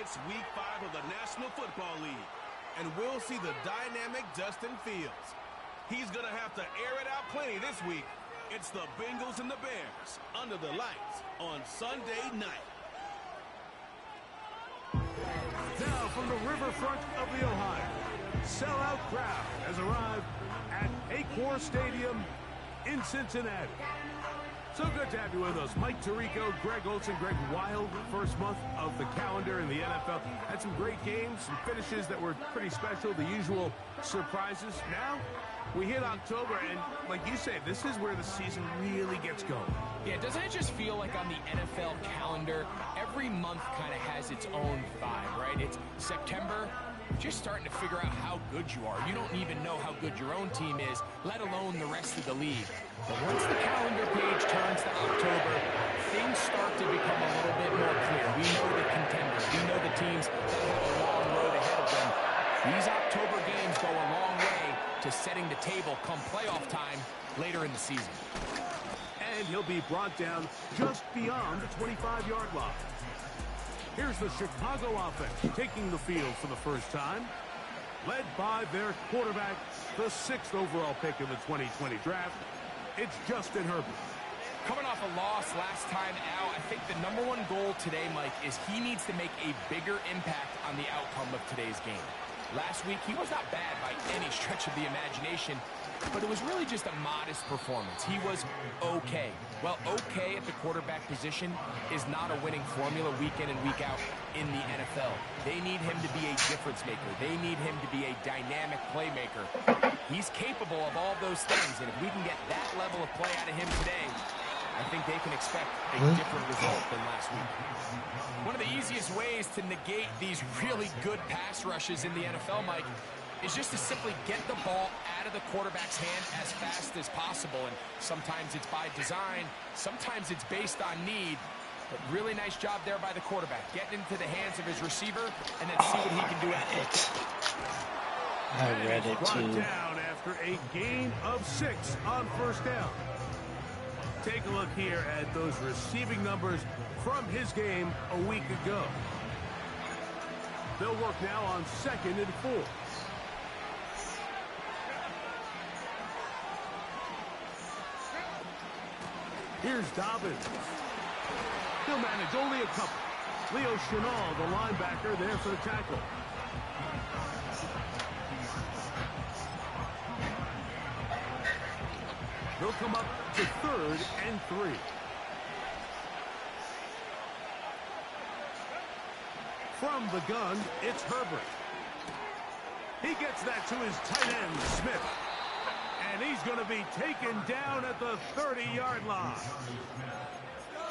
It's week 5 of the National Football League, and we'll see the dynamic Justin Fields. He's going to have to air it out plenty this week. It's the Bengals and the Bears under the lights on Sunday night. Now from the riverfront of the Ohio, sellout crowd has arrived at Paycor Stadium in Cincinnati. So good to have you with us. Mike Tirico, Greg Olsen, Greg Wild, first month of the calendar in the NFL. Had some great games, some finishes that were pretty special, the usual surprises. Now, we hit October, and like you say, this is where the season really gets going. Yeah, doesn't it just feel like on the NFL calendar, every month kind of has its own vibe, right? It's September, just starting to figure out how good you are. You don't even know how good your own team is, let alone the rest of the league. But once the calendar page turns to October, things start to become a little bit more clear. We know the contenders. We know the teams that have a long road ahead of them. These October games go a long way to setting the table come playoff time later in the season. And he'll be brought down just beyond the 25-yard line. Here's the Chicago offense taking the field for the first time, led by their quarterback, the 6th overall pick in the 2020 draft. It's Justin Herbert. Coming off a loss last time out, I think the #1 goal today, Mike, is he needs to make a bigger impact on the outcome of today's game. Last week, he was not bad by any stretch of the imagination, but it was really just a modest performance. He was okay. Well, okay at the quarterback position is not a winning formula week in and week out in the NFL. They need him to be a difference maker. They need him to be a dynamic playmaker. He's capable of all those things, and if we can get that level of play out of him today, I think they can expect a different result than last week. One of the easiest ways to negate these really good pass rushes in the NFL, Mike, is just to simply get the ball out of the quarterback's hand as fast as possible. And sometimes it's by design, sometimes it's based on need. But really nice job there by the quarterback, getting into the hands of his receiver and then see what he can do at it. I read it too. Down after a gain of 6 on first down. Take a look here at those receiving numbers from his game a week ago. They'll work now on 2nd and 4. Here's Dobbins. He'll manage only a couple. Leo Chenal, the linebacker, there for the tackle. He'll come up to 3rd and 3. From the gun, it's Herbert. He gets that to his tight end, Smith. And he's going to be taken down at the 30-yard line.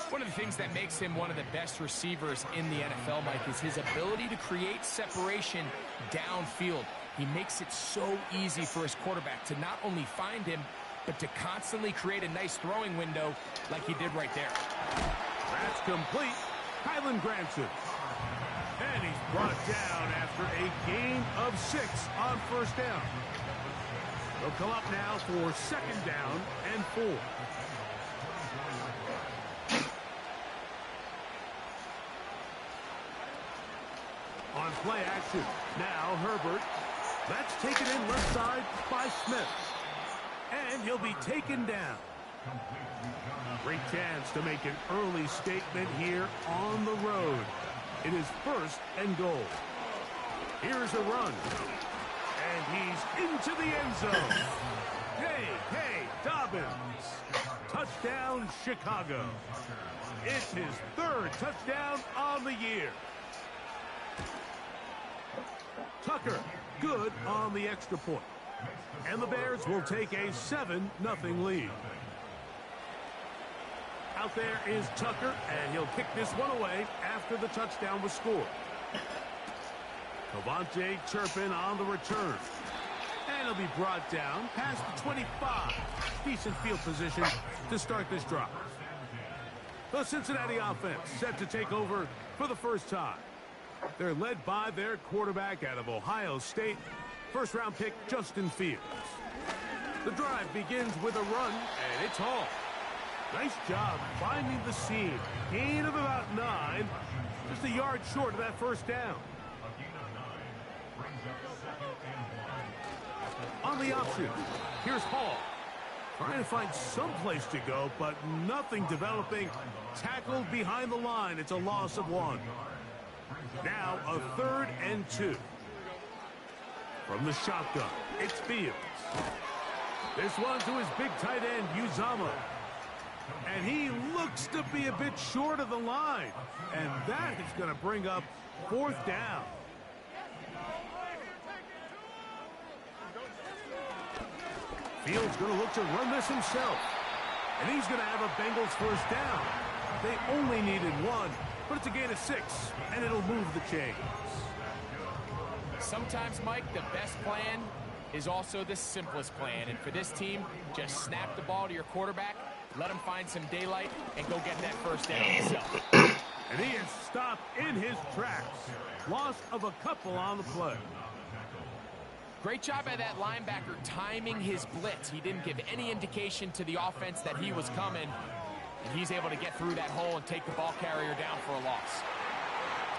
One of the things that makes him one of the best receivers in the NFL, Mike, is his ability to create separation downfield. He makes it so easy for his quarterback to not only find him, but to constantly create a nice throwing window like he did right there. That's complete. Kylen Granson. And he's brought down after a gain of 6 on first down. They'll come up now for 2nd down and 4. On play action, now Herbert. That's taken in left side by Smith. And he'll be taken down. Great chance to make an early statement here on the road. It is 1st and goal. Here's a run. And he's into the end zone. Hey, Dobbins. Touchdown, Chicago. It's his 3rd touchdown on the year. Tucker, good on the extra point. And the Bears will take a 7-0 lead. Out there is Tucker, and he'll kick this one away after the touchdown was scored. Cavante Turpin on the return. And he'll be brought down past the 25. Decent field position to start this drive. The Cincinnati offense set to take over for the first time. They're led by their quarterback out of Ohio State, first-round pick Justin Fields. The drive begins with a run, and it's Hall. Nice job finding the seam. Gain of about 9. Just a yard short of that first down. On the option, here's Hall. Trying to find some place to go, but nothing developing. Tackled behind the line. It's a loss of 1. Now a 3rd and 2. From the shotgun, it's Fields. This one to his big tight end, Uzama. And he looks to be a bit short of the line. And that is going to bring up 4th down. Fields going to look to run this himself. And he's going to have a Bengals first down. They only needed 1, but it's a gain of 6, and it'll move the chains. Sometimes, Mike, the best plan is also the simplest plan. And for this team, just snap the ball to your quarterback, let him find some daylight, and go get that first down himself. And he is stopped in his tracks. Loss of a couple on the play. Great job by that linebacker timing his blitz. He didn't give any indication to the offense that he was coming, and he's able to get through that hole and take the ball carrier down for a loss.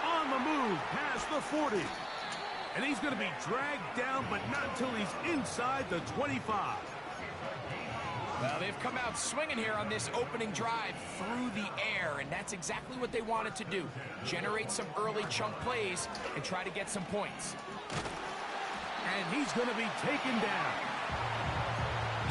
On the move past the 40. And he's going to be dragged down, but not until he's inside the 25. Well, they've come out swinging here on this opening drive through the air, and that's exactly what they wanted to do. Generate some early chunk plays and try to get some points. And he's going to be taken down.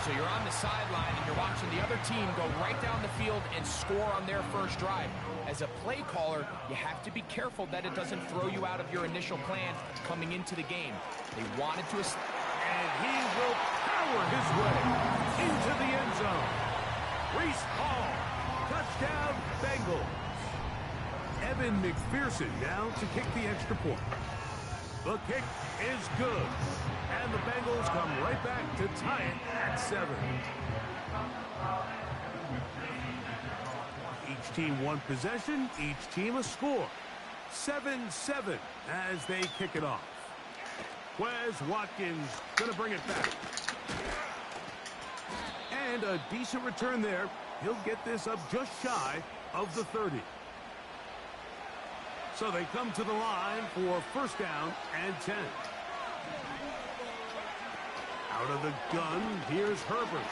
So you're on the sideline and you're watching the other team go right down the field and score on their first drive. As a play caller, you have to be careful that it doesn't throw you out of your initial plan coming into the game. They wanted to... And he will power his way into the end zone. Breece Hall, touchdown Bengals. Evan McPherson now to kick the extra point. The kick is good. And the Bengals come right back to tie it at 7. Each team 1 possession, each team a score. 7-7 as they kick it off. Quez Watkins going to bring it back. And a decent return there. He'll get this up just shy of the 30. So they come to the line for first down and 10. Out of the gun, here's Herbert.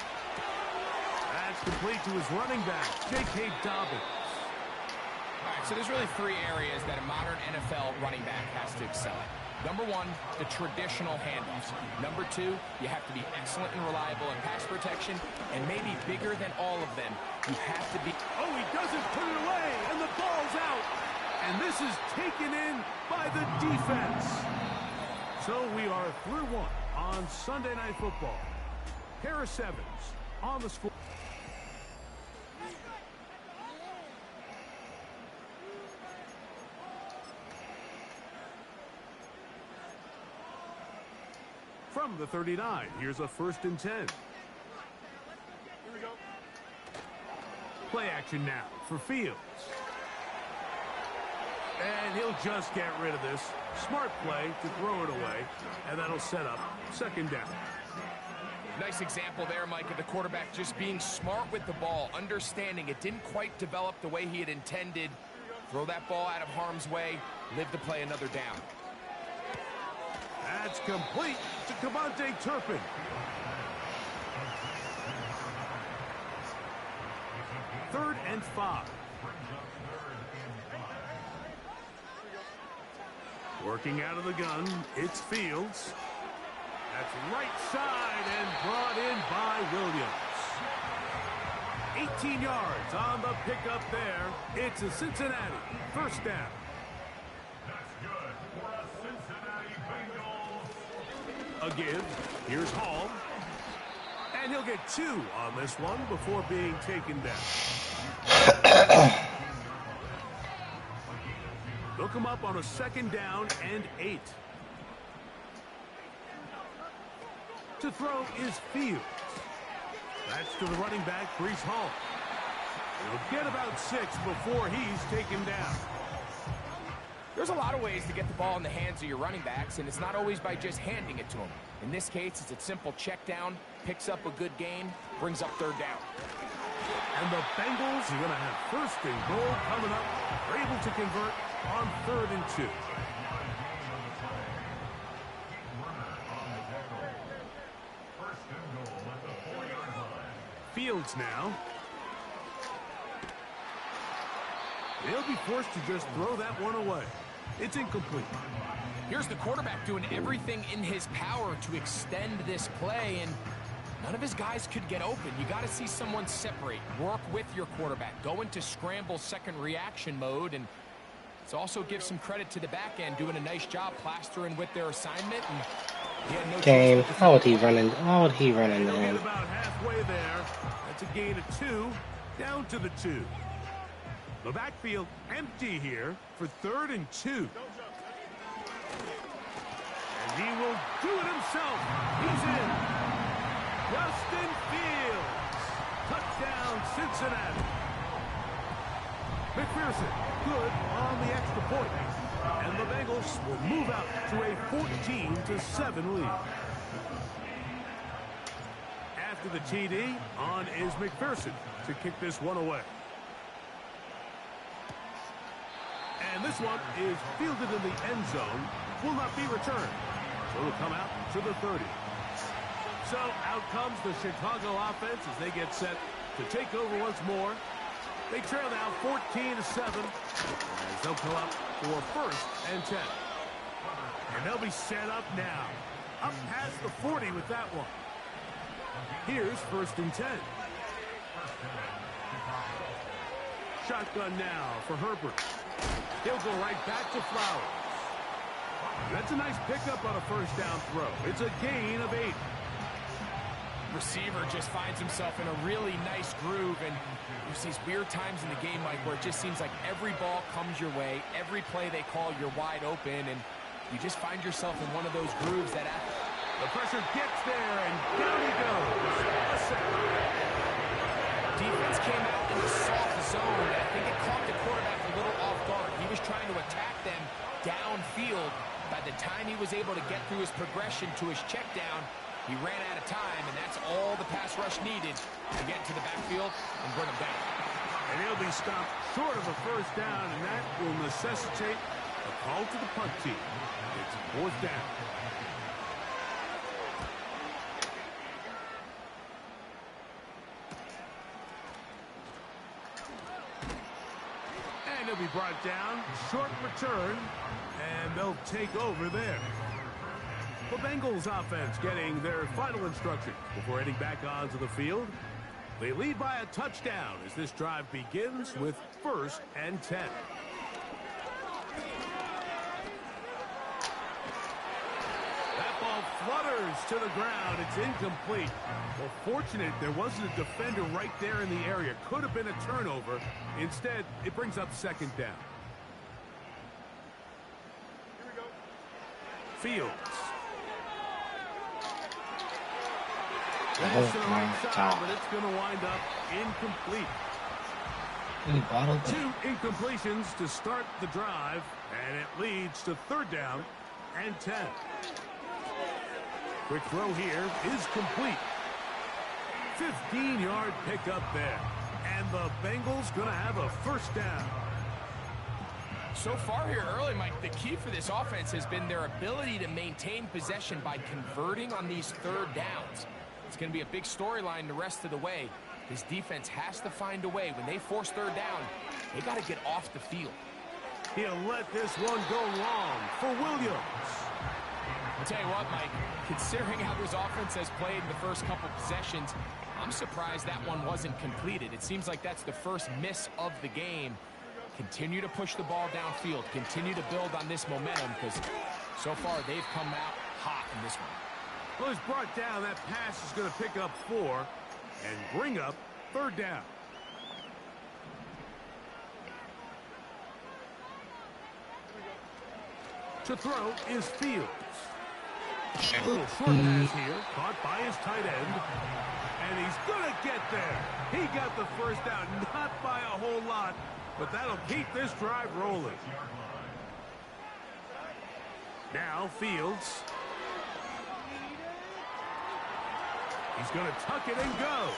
That's complete to his running back, J.K. Dobbins. All right, so there's really 3 areas that a modern NFL running back has to excel at. Number 1, the traditional handoffs. Number 2, you have to be excellent and reliable in pass protection. And maybe bigger than all of them, you have to be... Oh, he doesn't put it away, and the ball's out. And this is taken in by the defense. So we are through 1 on Sunday Night Football. Harris Evans on the score. From the 39, here's a 1st and 10. Here we go. Play action now for Fields. And he'll just get rid of this. Smart play to throw it away, and that'll set up 2nd down. Nice example there, Mike, of the quarterback just being smart with the ball, understanding it didn't quite develop the way he had intended. Throw that ball out of harm's way, live to play another down. That's complete to Cavante Turpin. Third and 5. Working out of the gun, it's Fields. That's right side and brought in by Williams. 18 yards on the pickup there. It's a Cincinnati first down. A give. Here's Hall. And he'll get 2 on this one before being taken down. Look him up on a 2nd down and 8. To throw is Fields. That's to the running back, Breece Hall. He'll get about 6 before he's taken down. There's a lot of ways to get the ball in the hands of your running backs, and it's not always by just handing it to them. In this case, it's a simple check down, picks up a good gain, brings up 3rd down. And And the Bengals are going to have first and goal coming up. They're able to convert on 3rd and 2. Fields now. They'll be forced to just throw that one away. It's incomplete. Here's the quarterback doing everything in his power to extend this play, and none of his guys could get open. You got to see someone separate, work with your quarterback, go into scramble second reaction mode, and let's also give some credit to the back end doing a nice job plastering with their assignment. And he had no Game. choice. How would he run in? How would he run in They'll get there? about halfway there. That's a gain of 2, down to the 2. The backfield empty here for 3rd and 2. And he will do it himself. He's in. Justin Fields. Touchdown, Cincinnati. McPherson, good on the extra point. And the Bengals will move out to a 14-7 lead. After the TD, on is McPherson to kick this one away. And this one is fielded in the end zone. Will not be returned. So it'll come out to the 30. So out comes the Chicago offense as they get set to take over once more. They trail now 14-7 as they'll come up for 1st and 10. And they'll be set up now. Up past the 40 with that one. Here's 1st and 10. Shotgun now for Herbert. He'll go right back to Flowers. That's a nice pickup on a 1st down throw. It's a gain of 8. Receiver just finds himself in a really nice groove, and there's these weird times in the game, Mike, where it just seems like every ball comes your way, every play they call, you're wide open, and you just find yourself in one of those grooves that the pressure gets there, and down he goes. A sack. Defense came out in the soft zone, and I think it caught the quarterback a little off guard. He was trying to attack them downfield. By the time he was able to get through his progression to his check down, he ran out of time, and that's all the pass rush needed to get to the backfield and bring him down. And he'll be stopped short of a 1st down, and that will necessitate a call to the punt team. It's 4th down. And he'll be brought down. Short return, and they'll take over there. The Bengals offense getting their final instructions before heading back onto the field. They lead by a touchdown as this drive begins with 1st and 10. That ball flutters to the ground. It's incomplete. Well, fortunate there wasn't a defender right there in the area. Could have been a turnover. Instead, it brings up 2nd down. Here we go. Fields. Oh my God. But it's going to wind up incomplete. He bottled it. 2 incompletions to start the drive, and it leads to 3rd down and 10. Quick throw here is complete. 15-yard pickup there. And the Bengals going to have a 1st down. So far here early, Mike, the key for this offense has been their ability to maintain possession by converting on these 3rd downs. It's going to be a big storyline the rest of the way. This defense has to find a way. When they force 3rd down, they got to get off the field. He'll let this one go long for Williams. I'll tell you what, Mike, considering how this offense has played in the first couple possessions, I'm surprised that one wasn't completed. It seems like that's the first miss of the game. Continue to push the ball downfield. Continue to build on this momentum because so far they've come out hot in this one. Well, he's brought down. That pass is going to pick up 4 and bring up 3rd down. To throw is Fields. A little short pass here, caught by his tight end. And he's going to get there. He got the 1st down, not by a whole lot, but that'll keep this drive rolling. Now Fields. He's going to tuck it and go.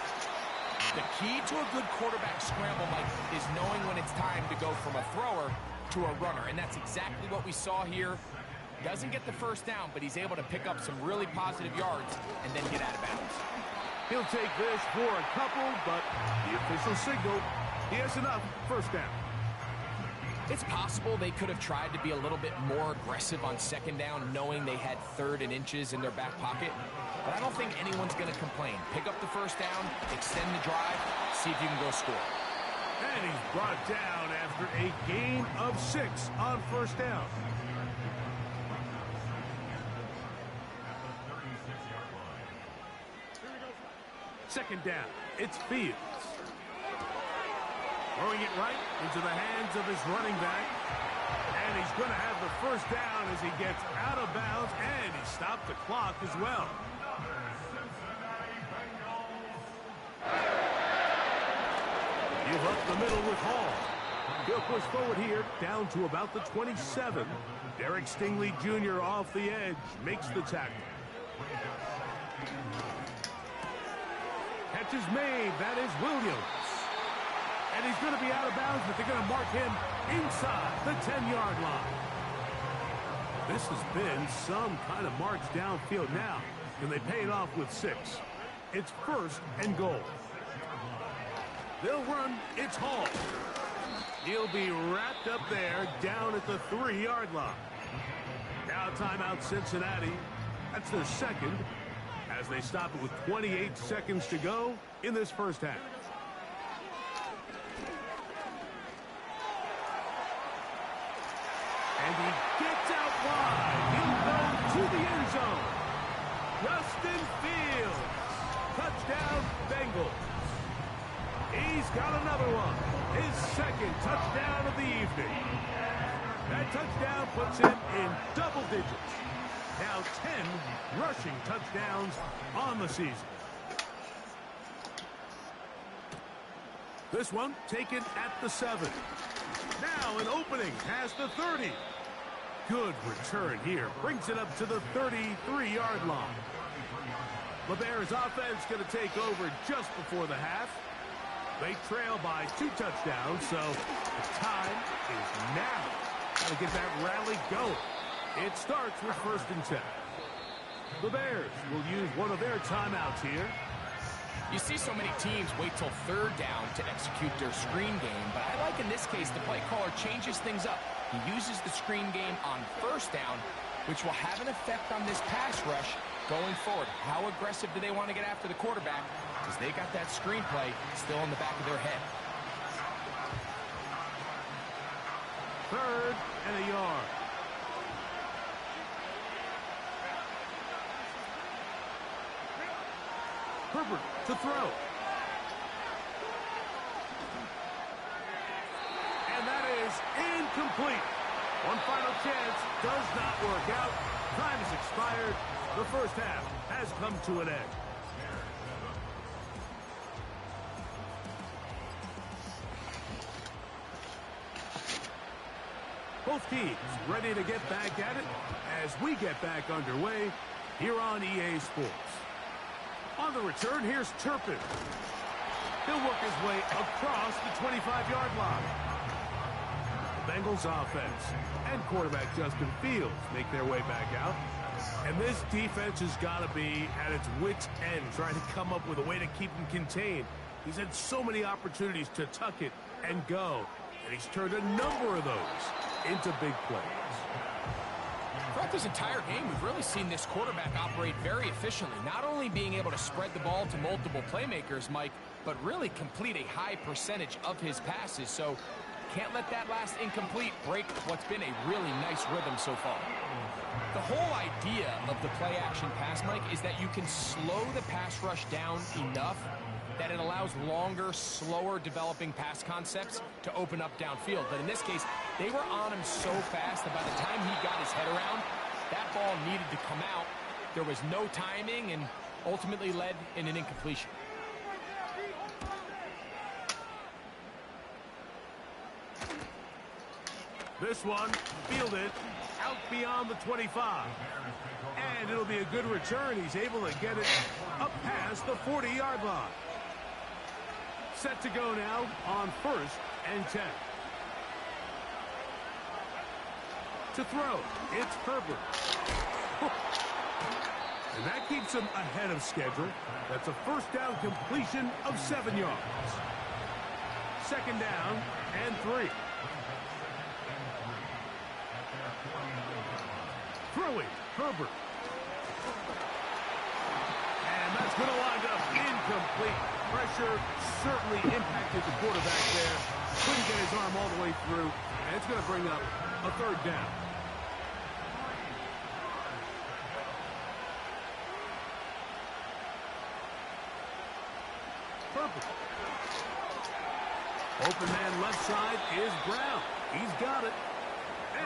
The key to a good quarterback scramble, Mike, is knowing when it's time to go from a thrower to a runner. And that's exactly what we saw here. Doesn't get the first down, but he's able to pick up some really positive yards and then get out of bounds. He'll take this for a couple, but the official signal, he has enough. First down. It's possible they could have tried to be a little bit more aggressive on second down, knowing they had 3rd and inches in their back pocket. But I don't think anyone's going to complain. Pick up the first down, extend the drive, see if you can go score. And he's brought down after a gain of 6 on first down. Second down, it's Fields. Throwing it right into the hands of his running back. And he's going to have the first down as he gets out of bounds, and he stopped the clock as well. Give up the middle with Hall. He'll push forward here, down to about the 27. Derek Stingley Jr. off the edge, makes the tackle. Catch is made. That is Williams. And he's going to be out of bounds, but they're going to mark him inside the 10-yard line. This has been some kind of march downfield now, and they pay it off with 6. It's 1st and goal. They'll run. It's Hall. He'll be wrapped up there down at the 3-yard line. Now timeout Cincinnati. That's their second as they stop it with 28 seconds to go in this first half. And he gets out wide. He'll go to the end zone. Justin Fields. Touchdown, Bengals. He's got another one. His second touchdown of the evening. That touchdown puts him in double digits. Now 10 rushing touchdowns on the season. This one taken at the 7. Now an opening past the 30. Good return here. Brings it up to the 33-yard line. The Bears offense going to take over just before the half. They trail by 2 touchdowns, so the time is now. Got to get that rally going. It starts with 1st and 10. The Bears will use one of their timeouts here. You see so many teams wait till 3rd down to execute their screen game, but I like in this case the play caller changes things up. He uses the screen game on 1st down, which will have an effect on this pass rush going forward. How aggressive do they want to get after the quarterback? Because they got that screen play still in the back of their head. 3rd and a yard. Herbert to throw. And that is incomplete. One final chance does not work out. Time has expired. The first half has come to an end. Both teams ready to get back at it as we get back underway here on EA Sports. On the return, here's Turpin. He'll work his way across the 25-yard line. The Bengals offense and quarterback Justin Fields make their way back out. And this defense has got to be at its wit's end, trying to come up with a way to keep him contained. He's had so many opportunities to tuck it and go, and he's turned a number of those into big plays. Throughout this entire game, we've really seen this quarterback operate very efficiently, not only being able to spread the ball to multiple playmakers, Mike, but really complete a high percentage of his passes. So can't let that last incomplete break what's been a really nice rhythm so far. The whole idea of the play-action pass, Mike, is that you can slow the pass rush down enough that it allows longer, slower developing pass concepts to open up downfield. But in this case, they were on him so fast that by the time he got his head around, that ball needed to come out. There was no timing and ultimately led in an incompletion. This one fielded out beyond the 25. And it'll be a good return. He's able to get it up past the 40-yard line. Set to go now on 1st and 10. To throw, it's Herbert. And that keeps him ahead of schedule. That's a first down completion of 7 yards. Second down and 3. Throwing, Herbert. And that's going to wind up incomplete. Pressure certainly impacted the quarterback there. Couldn't get his arm all the way through. And it's going to bring up a 3rd down. Herbert. Open man left side is Brown. He's got it.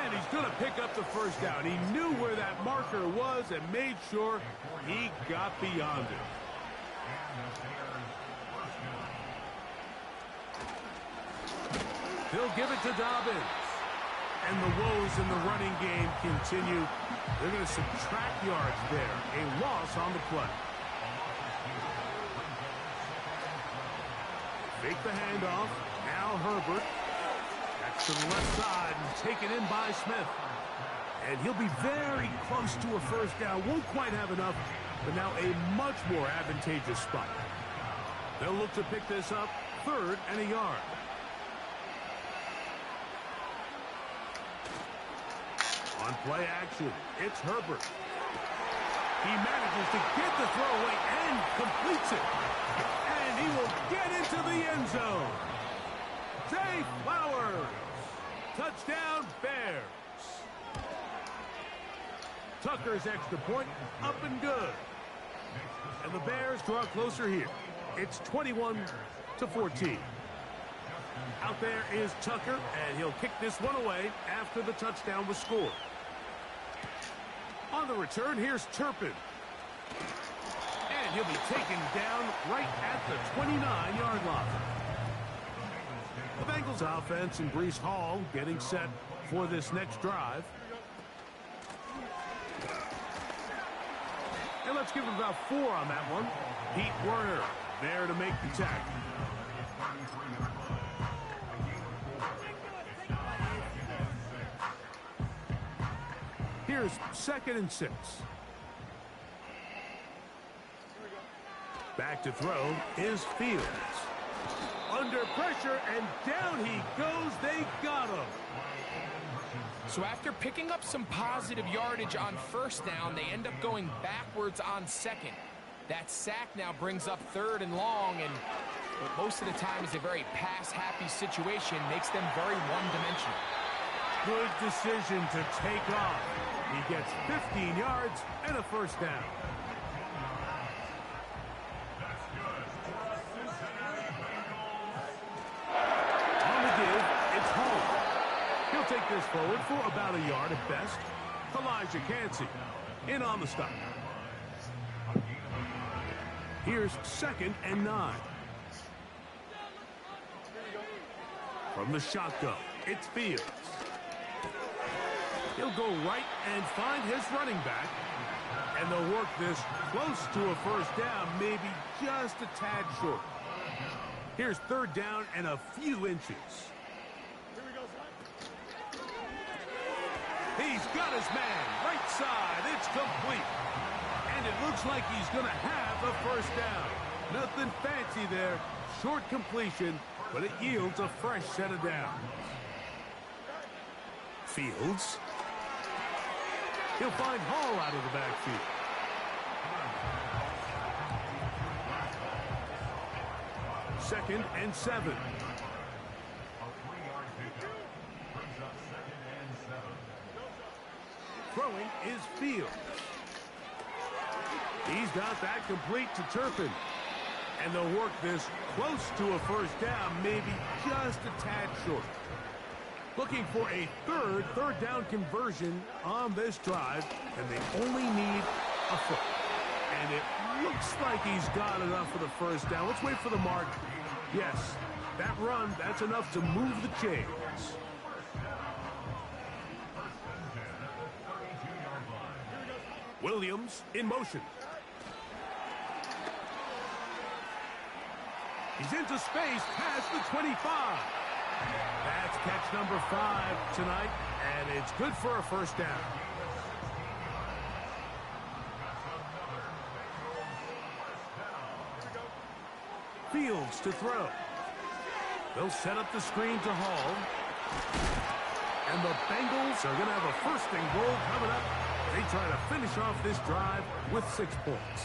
And he's going to pick up the first down. He knew where that marker was and made sure he got beyond it. He'll give it to Dobbins. And the woes in the running game continue. They're going to subtract yards there. A loss on the play. Fake the handoff. Now Herbert. That's to the left side and taken in by Smith. And he'll be very close to a first down. Won't quite have enough, but now a much more advantageous spot. They'll look to pick this up 3rd and a yard. On play action, it's Herbert. He manages to get the throw away and completes it. And he will get into the end zone. Zay Flowers. Touchdown, Bears. Tucker's extra point, up and good. And the Bears draw closer here. It's 21-14. Out there is Tucker, and he'll kick this one away after the touchdown was scored. On the return, here's Turpin. And he'll be taken down right at the 29-yard line. The Bengals offense and Breece Hall getting set for this next drive. And let's give him about 4 on that one. Pete Werner there to make the tackle. Here's 2nd and 6. Back to throw is Fields. Under pressure, and down he goes. They got him. So after picking up some positive yardage on first down, they end up going backwards on 2nd. That sack now brings up 3rd and long, and what most of the time is a very pass-happy situation, makes them very one-dimensional. Good decision to take off. He gets 15 yards and a first down. On the give, it's Hall. He'll take this forward for about a yard at best. Elijah Cansey in on the stop. Here's 2nd and 9. From the shotgun, it's Fields. He'll go right and find his running back. And they'll work this close to a first down, maybe just a tad short. Here's 3rd down and a few inches. He's got his man, right side, it's complete. And it looks like he's going to have a first down. Nothing fancy there, short completion, but it yields a fresh set of downs. Fields. He'll find Hall out of the backfield. Second and 7. Throwing is Fields. He's got that complete to Turpin. And they'll work this close to a first down, maybe just a tad short. Looking for a third down conversion on this drive, and they only need a foot. And it looks like he's got enough for the first down. Let's wait for the mark. Yes, that run, that's enough to move the chains. Williams in motion. He's into space past the 25. That's catch number 5 tonight, and it's good for a first down. Fields to throw. They'll set up the screen to Hall. And the Bengals are going to have a first and goal coming up. They try to finish off this drive with 6 points.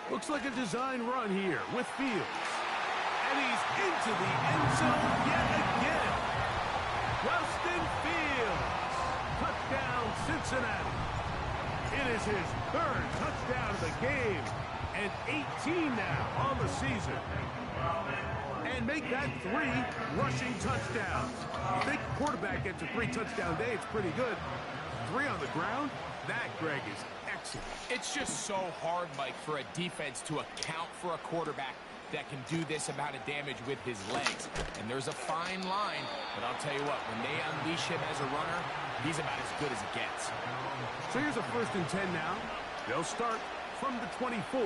Looks like a design run here with Fields. And he's into the end zone yet again. Justin Fields. Touchdown, Cincinnati. It is his 3rd touchdown of the game. And 18 now on the season. And make that 3 rushing touchdowns. You think a quarterback gets a 3-touchdown day, it's pretty good. 3 on the ground? That, Greg, is excellent. It's just so hard, Mike, for a defense to account for a quarterback that can do this amount of damage with his legs. And there's a fine line, but I'll tell you what, when they unleash him as a runner, he's about as good as it gets. So here's a 1st and 10 now. They'll start from the 24.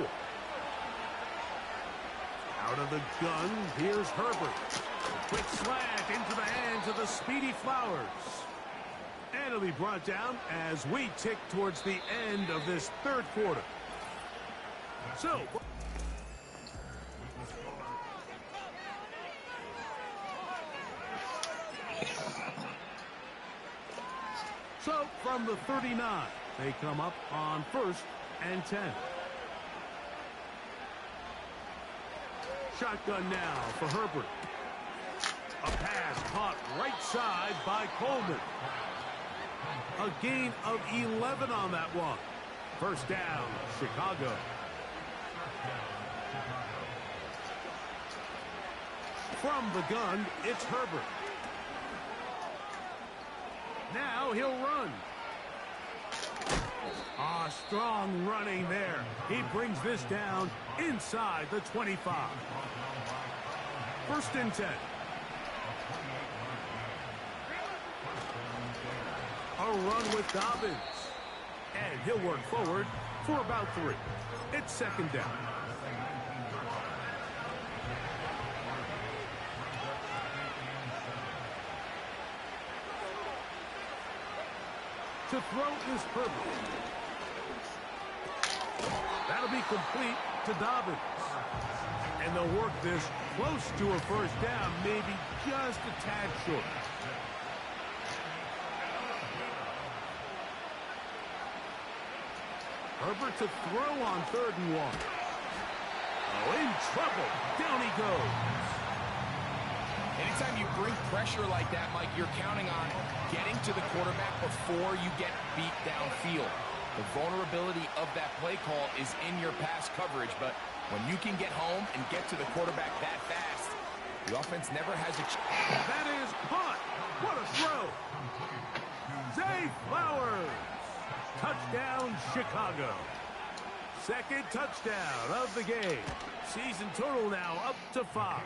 Out of the gun, here's Herbert. A quick slant into the hands of the speedy Flowers. And it'll be brought down as we tick towards the end of this 3rd quarter. So from the 39, they come up on 1st and 10. Shotgun now for Herbert. A pass caught right side by Coleman. A gain of 11 on that one. First down, Chicago. From the gun, it's Herbert. Now he'll run. Strong running there. He brings this down inside the 25. 1st and 10. A run with Dobbins. And he'll work forward for about 3. It's 2nd down. To throw is Herbert. That'll be complete to Dobbins. And they'll work this close to a first down, maybe just a tad short. Herbert to throw on 3rd and 1. Oh, in trouble. Down he goes. Anytime you bring pressure like that, Mike, you're counting on getting to the quarterback before you get beat downfield. The vulnerability of that play call is in your pass coverage, but when you can get home and get to the quarterback that fast, the offense never has a chance. That is caught. What a throw. Zay Flowers. Touchdown, Chicago. 2nd touchdown of the game. Season total now up to 5.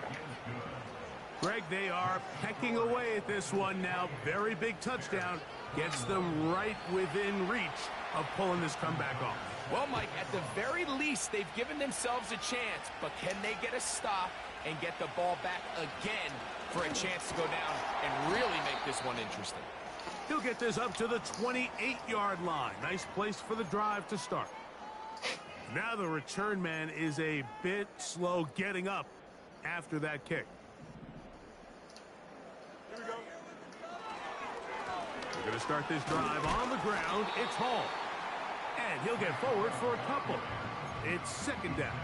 Greg, they are pecking away at this one now. Very big touchdown. Gets them right within reach of pulling this comeback off. Well, Mike, at the very least, they've given themselves a chance, but can they get a stop and get the ball back again for a chance to go down and really make this one interesting? He'll get this up to the 28-yard line. Nice place for the drive to start. Now the return man is a bit slow getting up after that kick. Here we go. We're going to start this drive on the ground. It's Hall. And he'll get forward for a couple. It's 2nd down.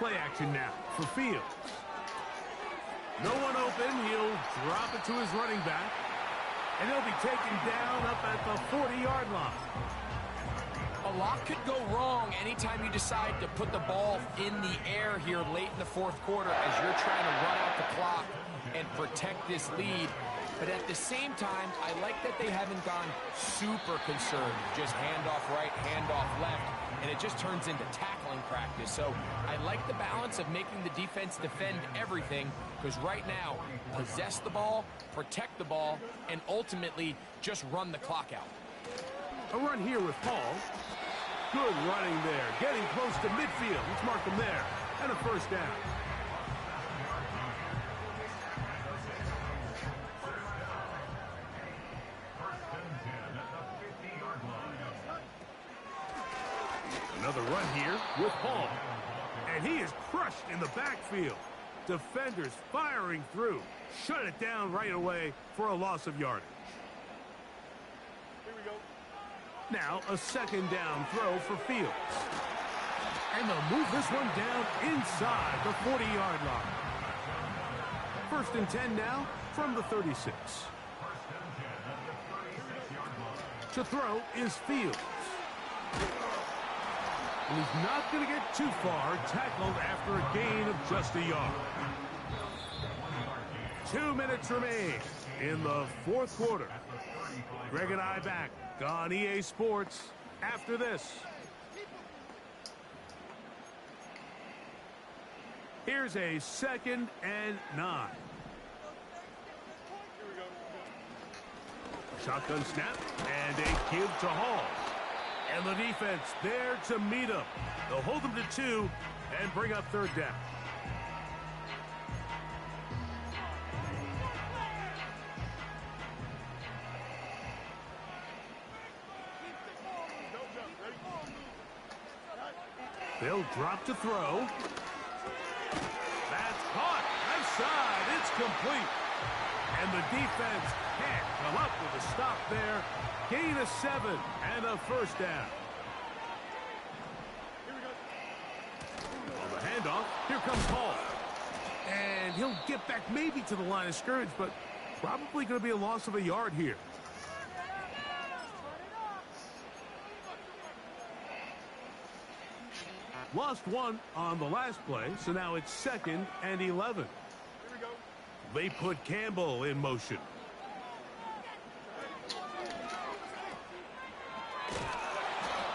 Play action now for Fields. No one open. He'll drop it to his running back. And he'll be taken down up at the 40-yard line. A lot could go wrong anytime you decide to put the ball in the air here late in the 4th quarter as you're trying to run out the clock and protect this lead. But at the same time, I like that they haven't gone super conservative. Just handoff right, handoff left, and it just turns into tackling practice. So I like the balance of making the defense defend everything, because right now, possess the ball, protect the ball, and ultimately just run the clock out. A run here with Paul. Good running there. Getting close to midfield. Let's mark him there. And a first down. Another run here with Paul. And he is crushed in the backfield. Defenders firing through. Shut it down right away for a loss of yardage. Here we go. Now a second down throw for Fields. And they'll move this one down inside the 40-yard line. First and 10 now from the 36. To throw is Fields. And he's not going to get too far, tackled after a gain of just a yard. 2 minutes remain in the fourth quarter. Greg and I back on EA Sports after this. Here's a 2nd and 9. Shotgun snap and a give to Hall. And the defense there to meet him. They'll hold them to 2 and bring up third down. They'll drop to throw. That's caught. Left side. It's complete. And the defense can't come up with a stop there. Gain of 7 and a first down. Here we go. On the handoff, here comes Hall. And he'll get back maybe to the line of scrimmage, but probably going to be a loss of a yard here. Lost 1 on the last play, so now it's 2nd and 11. Here we go. They put Campbell in motion.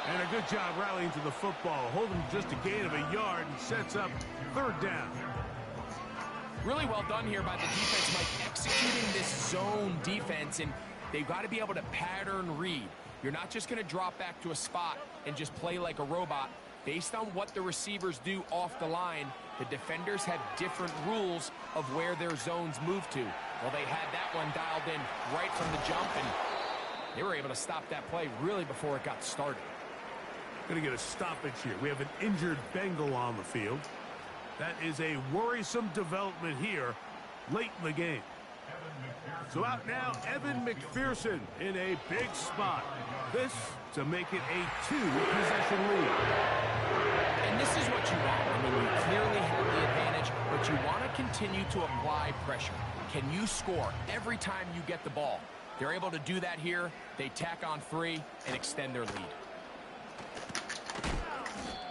And a good job rallying to the football, holding just a gain of a yard and sets up third down. Really well done here by the defense, Mike, executing this zone defense, and they've got to be able to pattern read. You're not just going to drop back to a spot and just play like a robot. Based on what the receivers do off the line, the defenders have different rules of where their zones move to. Well, they had that one dialed in right from the jump, and they were able to stop that play really before it got started. Going to get a stoppage here. We have an injured Bengal on the field. That is a worrisome development here late in the game. So out now, Evan McPherson in a big spot. This to make it a 2-possession lead. And this is what you want. I mean, you clearly have the advantage, but you want to continue to apply pressure. Can you score every time you get the ball? They're able to do that here. They tack on 3 and extend their lead.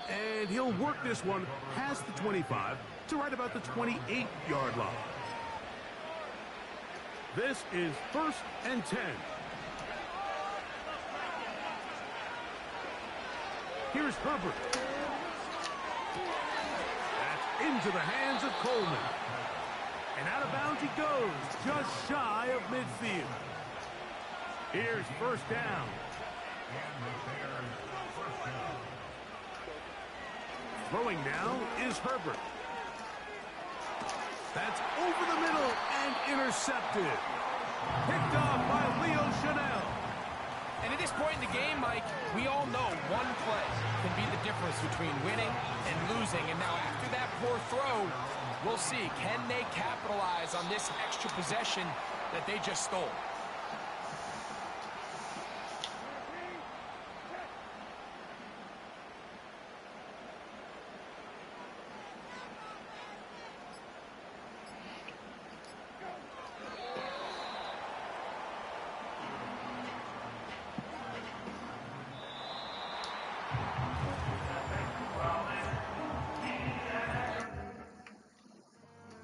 And he'll work this one past the 25 to right about the 28-yard line. This is 1st and 10. Here's Herbert. That's into the hands of Coleman. And out of bounds he goes, just shy of midfield. Here's first down. Throwing now is Herbert. That's over the middle and intercepted. Picked off by Leo Chanel. And at this point in the game, Mike, we all know one play can be the difference between winning and losing. And now after that poor throw, we'll see, can they capitalize on this extra possession that they just stole?